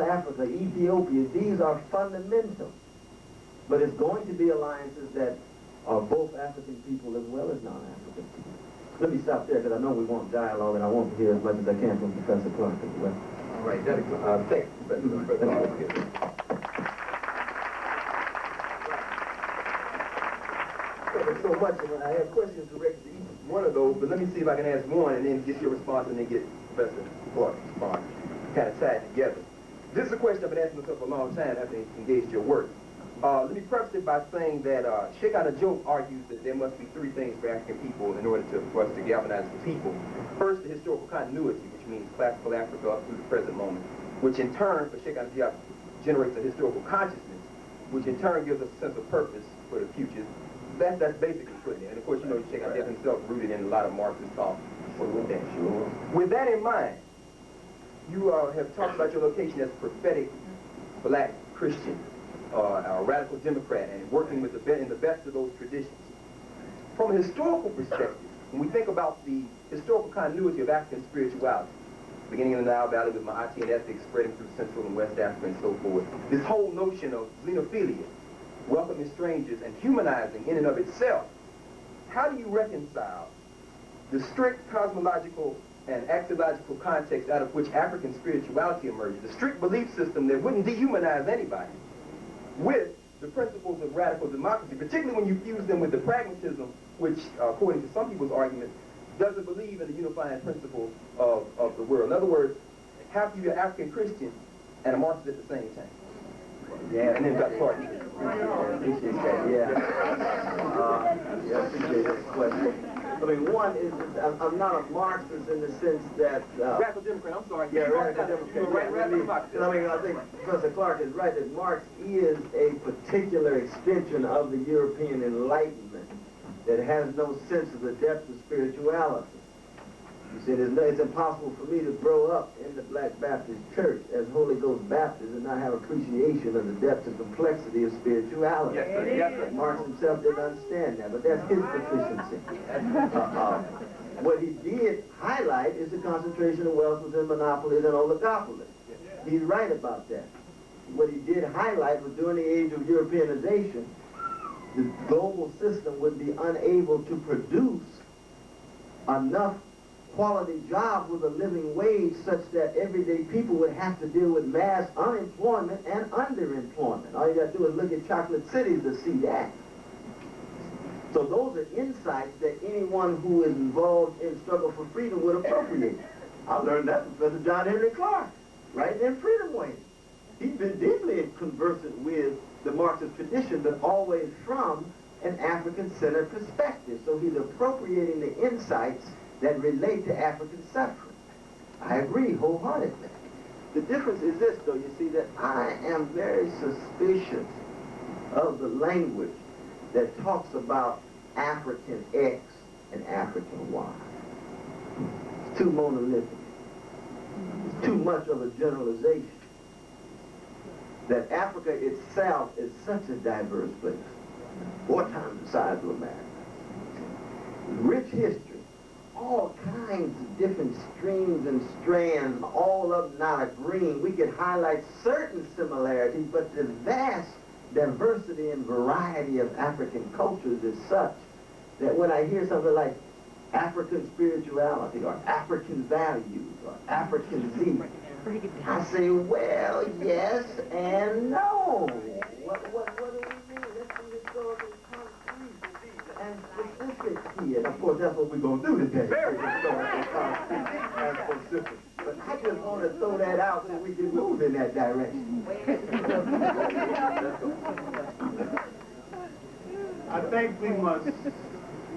Africa, Ethiopia, these are fundamental. But it's going to be alliances that are both African people as well as non-African people. Let me stop there because I know we want dialogue and I want to hear as much as I can from Professor Clarke as well. All right, thanks, Professor Clarke. Thank you so much. I have questions directed to each one of those, but let me see if I can ask one and then get your response and then get Professor Clarke's response kind of tied together. This is a question I've been asking myself for a long time after engaged your work. Let me preface it by saying that Sheikh Anajoke argues that there must be three things for African people in order for us to galvanize the people. First, the historical continuity, which means classical Africa up through the present moment, which in turn, for Sheikh Anajoke, generates a historical consciousness, which in turn gives us a sense of purpose for the future. That's basically putting it. And of course, you know, Sheikh Anajoke himself rooted in a lot of Marxist thought. With that in mind, you have talked about your location as prophetic black Christian, a radical Democrat, and working with in the best of those traditions. From a historical perspective, when we think about the historical continuity of African spirituality, beginning in the Nile Valley with Ma'ati ethics spreading through Central and West Africa and so forth, this whole notion of xenophilia, welcoming strangers and humanizing in and of itself, how do you reconcile the strict cosmological and axiological context out of which African spirituality emerges, the strict belief system that wouldn't dehumanize anybody, with the principles of radical democracy, particularly when you fuse them with the pragmatism, which, according to some people's argument, doesn't believe in the unifying principles of the world. In other words, how can you be an African Christian and a Marxist at the same time? Yeah, and then Dr. Clarke. Appreciate that, yeah, appreciate that question. I mean, one is, I'm not a Marxist in the sense that... radical Democrat, I'm sorry. Yeah, radical Democrat. I mean, I think Professor Clarke is right that Marx is a particular extension of the European Enlightenment that has no sense of the depth of spirituality. You see, it's impossible for me to grow up in the Black Baptist Church as Holy Ghost Baptist and not have appreciation of the depth and complexity of spirituality. Yes, sir. Yes, sir. Marx himself didn't understand that, but that's his deficiency. What he did highlight is the concentration of wealth within monopolies and oligopolies. He's right about that. What he did highlight was during the age of Europeanization, the global system would be unable to produce enough quality jobs with a living wage such that everyday people would have to deal with mass unemployment and underemployment. All you got to do is look at chocolate cities to see that. So those are insights that anyone who is involved in struggle for freedom would appropriate. I learned that from Professor John Henrik Clarke, right in Freedom Way. He's been deeply conversant with the Marxist tradition, but always from an African-centered perspective. So he's appropriating the insights that relate to African suffering. I agree wholeheartedly. The difference is this, though, you see, that I am very suspicious of the language that talks about African X and African Y. It's too monolithic. It's too much of a generalization. That Africa itself is such a diverse place, 4 times the size of America. Rich history. All kinds of different streams and strands, all of them not agreeing. We could highlight certain similarities, but the vast diversity and variety of African cultures is such that when I hear something like African spirituality or African values or African zeal, I say, well, yes and no. What do we mean? Let's be historically concrete and specific here. And of course, that's what we're going to do today. Very historical, concrete, and specific. But I just want to throw that out so we can move in that direction. I think we must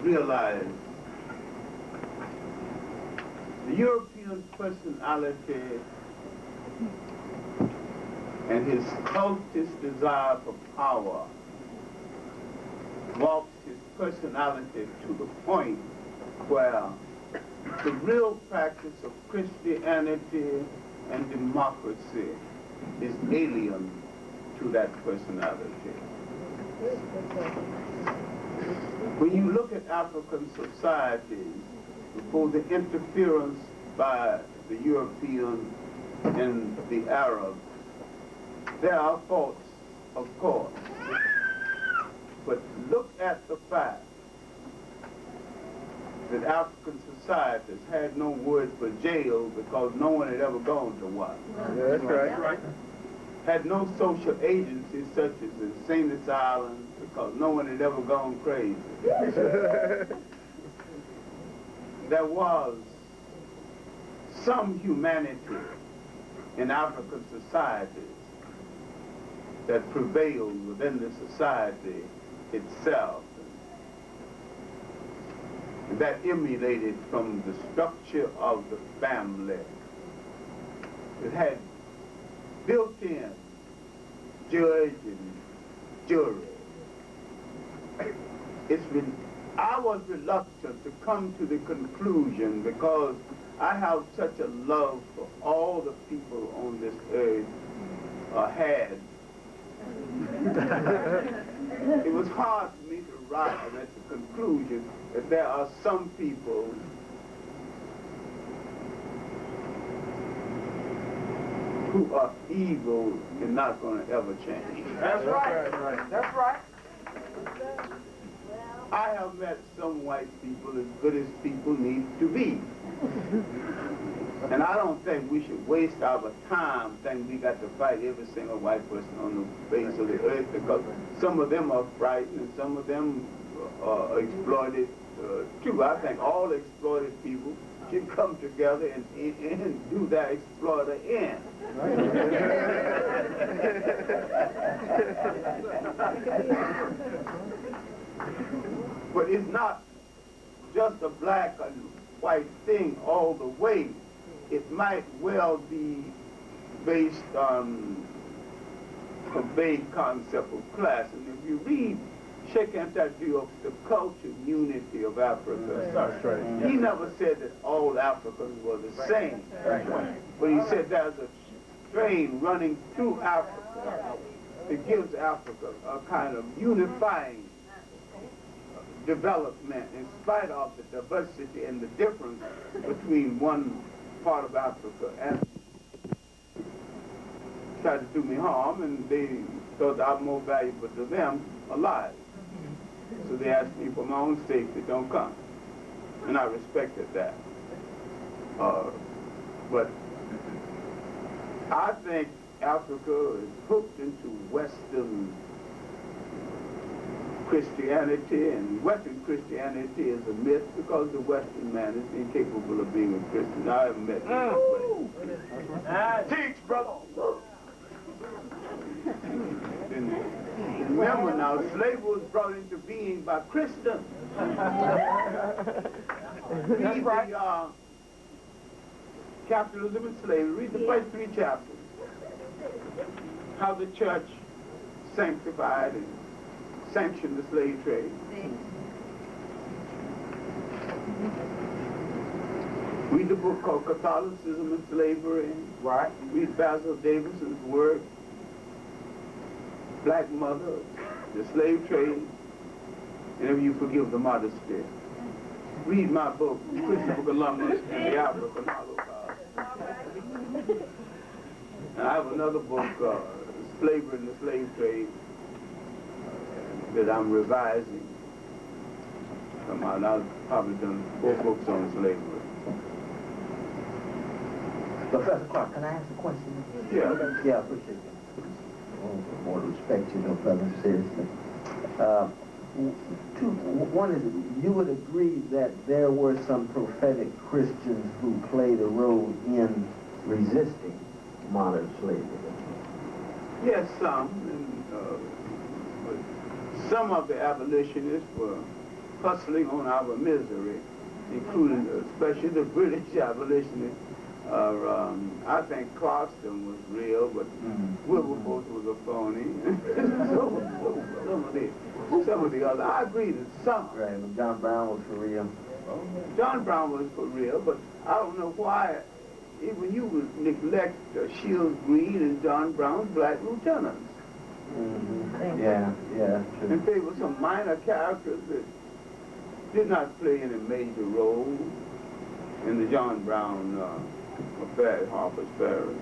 realize the European personality and his cultist desire for power walks his personality to the point where the real practice of Christianity and democracy is alien to that personality. When you look at African societies, before the interference by the European and the Arab, There are faults, of course. But look at the fact that African societies had no word for jail because no one had ever gone to one. Yeah, that's right. Had no social agencies such as insane asylums because no one had ever gone crazy. There was some humanity in African societies that prevailed within the society itself, that emanated from the structure of the family. It had built-in judge and jury. I was reluctant to come to the conclusion because I have such a love for all the people on this earth, had. It was hard for me to arrive at the conclusion that there are some people who are evil and not going to ever change. That's right. That's right. I have met some white people as good as people need to be. And I don't think we should waste our time thinking we got to fight every single white person on the face of the earth, because some of them are frightened and some of them are exploited too. I think all exploited people should come together and do their exploiter in. But it's not just a black and white thing all the way. It might well be based on a vague concept of class. And if you read Sheikh Anta the cultural unity of Africa, he never said that all Africans were the same. But he said there's a strain running through Africa that gives Africa a kind of unifying development in spite of the diversity and the difference between one part of Africa and tried to do me harm, and they thought I'm more valuable to them alive. So they asked me for my own safety, don't come. And I respected that. But I think Africa is hooked into Western Christianity, and Western Christianity is a myth because the Western man is incapable of being a Christian. I haven't met anybody. Teach, brother! Remember now, slavery was brought into being by Christians. Read the Capitalism and Slavery, read the first 3 chapters. How the church sanctified and sanctioned the slave trade. Read the book called Catholicism and Slavery. Right. Read Basil Davison's work, Black Mother, the Slave Trade, and if you forgive the Martyr Spirit. Read my book, Christopher Columbus and the African Holocaust. And I have another book, Slavery and the Slave Trade, that I'm revising. I've probably done 4 books on slavery. Professor Clarke, can I ask a question? Yeah. Yeah, I appreciate it. Oh, more respect, you know, brother, seriously. One is, you would agree that there were some prophetic Christians who played a role in resisting modern slavery? Yes, some. But some of the abolitionists were hustling on our misery, including especially the British abolitionists. I think Clarke was real, but Wilberforce was a phony. Some of the others. I agree that some. Right, and John Brown was for real. John Brown was for real, but I don't know why even you would neglect Shields Green and John Brown's black lieutenants. Yeah, true. In favor of some minor characters that did not play any major role in the John Brown affair at Harper's Ferry.